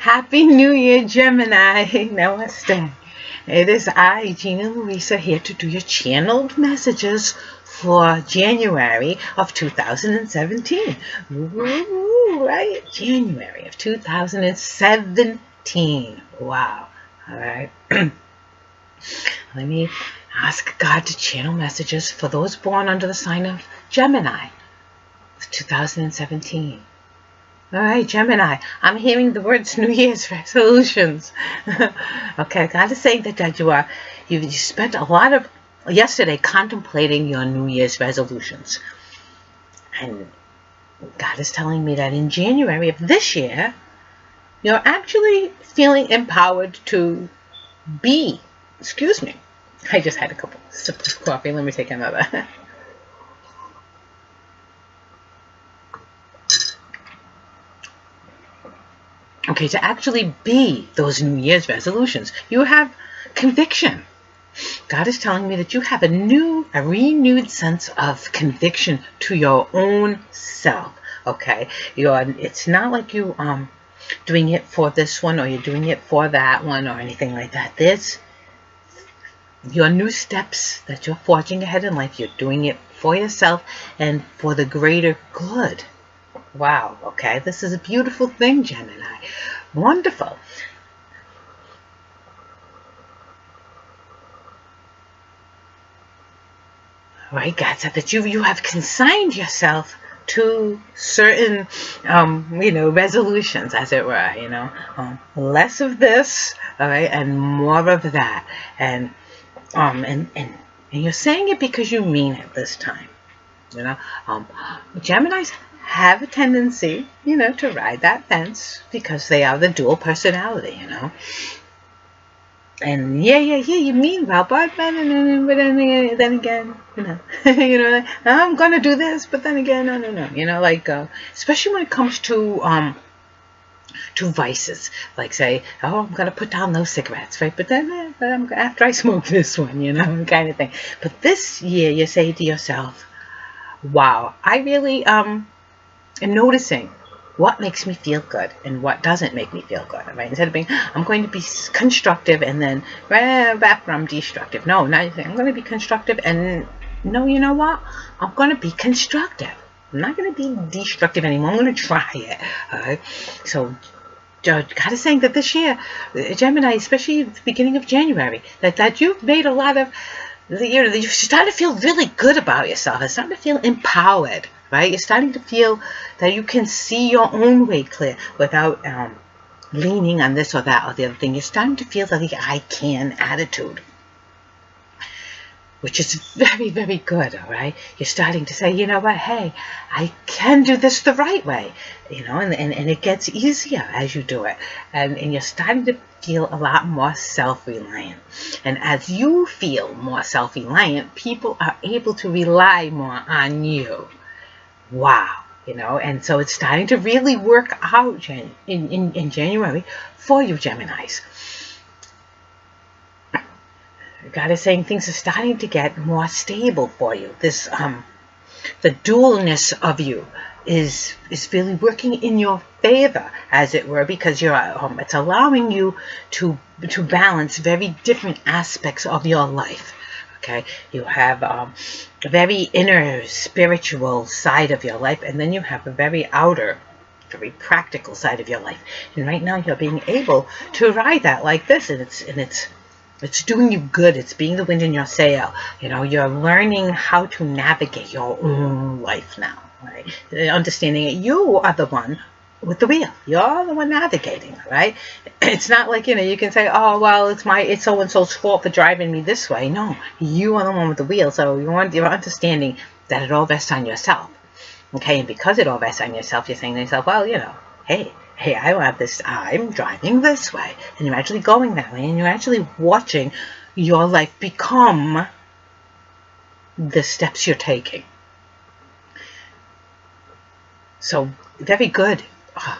Happy New Year, Gemini. Namaste. It is I, Gina Louisa, here to do your channeled messages for January of 2017. Ooh, right? January of 2017. Wow. All right. Let me ask God to channel messages for those born under the sign of Gemini of 2017. All right, Gemini, I'm hearing the words New Year's resolutions. Okay, God is saying that you spent a lot of yesterday contemplating your New Year's resolutions. And God is telling me that in January of this year, you're actually feeling empowered to be. Excuse me. I just had a couple sips of coffee. Let me take another. Okay, to actually be those New Year's resolutions, you have conviction. God is telling me that you have a renewed sense of conviction to your own self. Okay, it's not like you doing it for this one or you're doing it for that one or anything like that. Your new steps that you're forging ahead in life, you're doing it for yourself and for the greater good. Wow, okay, this is a beautiful thing, Gemini. Wonderful. All right, God said that you have consigned yourself to certain, resolutions, as it were, less of this, all right, and more of that. And you're saying it because you mean it this time, Geminis have a tendency, to ride that fence because they are the dual personality, And you mean well, but then again, I'm gonna do this, but then again, no, especially when it comes to vices, like say, oh, I'm gonna put down those cigarettes, right? But then after I smoke this one, kind of thing. But this year, you say to yourself, wow, I really am noticing what makes me feel good and what doesn't make me feel good, right? Instead of being, I'm going to be constructive and then after I'm destructive. No, now you think, I'm going to be constructive and no, you know what? I'm going to be constructive. I'm not going to be destructive anymore. I'm going to try it. All right? So God is saying that this year, Gemini, especially at the beginning of January, that you've made a lot of, you're starting to feel really good about yourself. You're starting to feel empowered. Right? You're starting to feel that you can see your own way clear without leaning on this or that or the other thing. You're starting to feel the I can attitude, which is very, very good, all right? You're starting to say, you know what, hey, I can do this the right way, and it gets easier as you do it. And you're starting to feel a lot more self-reliant. And as you feel more self-reliant, people are able to rely more on you. Wow, and so it's starting to really work out in January for you, Geminis. God is saying things are starting to get more stable for you. This, the dualness of you is really working in your favor, as it were, because it's allowing you to balance very different aspects of your life. Okay, you have a very inner spiritual side of your life, and then you have a very outer, very practical side of your life. And right now, you're being able to ride that like this, and it's doing you good. It's being the wind in your sail. You're learning how to navigate your own life now. Right? Understanding that you are the one with the wheel. You're the one navigating, right? It's not like, you can say, oh, well, it's so-and-so's fault for driving me this way. No, you are the one with the wheel. So you're understanding that it all rests on yourself. Okay, and because it all rests on yourself, you're saying to yourself, well, hey, I'm driving this way. And you're actually going that way. And you're actually watching your life become the steps you're taking. So, very good. Oh,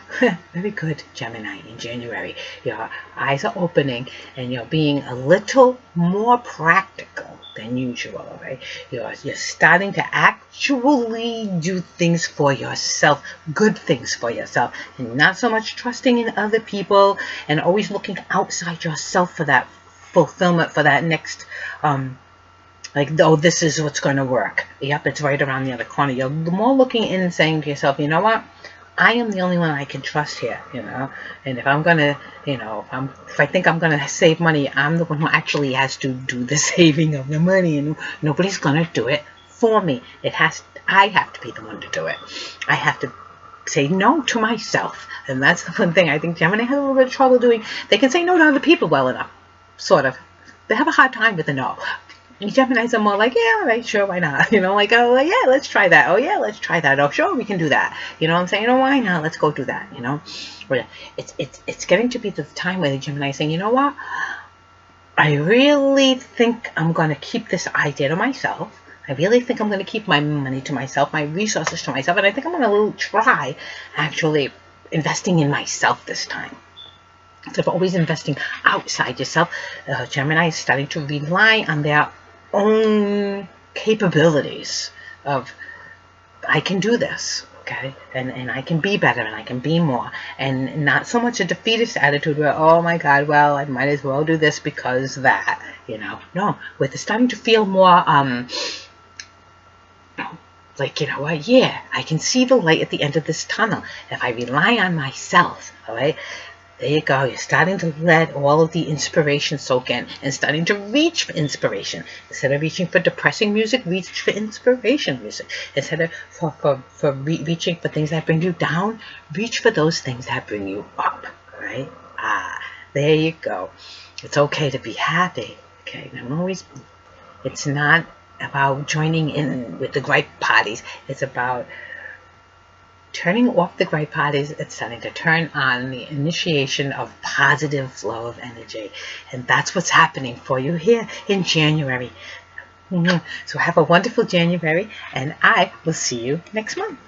very good, Gemini, in January. Your eyes are opening and you're being a little more practical than usual, right? You're starting to actually do things for yourself, good things for yourself, and not so much trusting in other people and always looking outside yourself for that fulfillment, for that next, like, oh, this is what's going to work. Yep, it's right around the other corner. You're more looking in and saying to yourself, you know what? I am the only one I can trust here, you know. And if I'm gonna, you know, if I think I'm gonna save money, I'm the one who actually has to do the saving of the money, and nobody's gonna do it for me. I have to be the one to do it. I have to say no to myself, and that's the one thing I think Gemini has a little bit of trouble doing. They can say no to other people well enough, sort of. They have a hard time with the no. Geminis are more like, yeah, all right, sure, why not? You know, like, oh, yeah, let's try that. Oh, yeah, let's try that. Oh, sure, we can do that. You know what I'm saying? Oh, why not? Let's go do that, you know? But it's getting to be the time where the Gemini is saying, you know what? I really think I'm going to keep this idea to myself. I really think I'm going to keep my money to myself, my resources to myself, and I think I'm going to try actually investing in myself this time. Instead of always investing outside yourself, Gemini is starting to rely on their own capabilities of, I can do this, okay, and I can be better, and I can be more, and not so much a defeatist attitude where, oh my God, well, I might as well do this because that, you know. No, with starting to feel more like, you know what, yeah, I can see the light at the end of this tunnel if I rely on myself, all right? There you go. You're starting to let all of the inspiration soak in and starting to reach for inspiration. Instead of reaching for depressing music, reach for inspiration music. Instead of reaching for things that bring you down, reach for those things that bring you up. Right? There you go. It's okay to be happy. Okay? It's not about joining in with the gripe parties. It's about turning off the gripe parties and starting to turn on the initiation of positive flow of energy. And that's what's happening for you here in January. So have a wonderful January, and I will see you next month.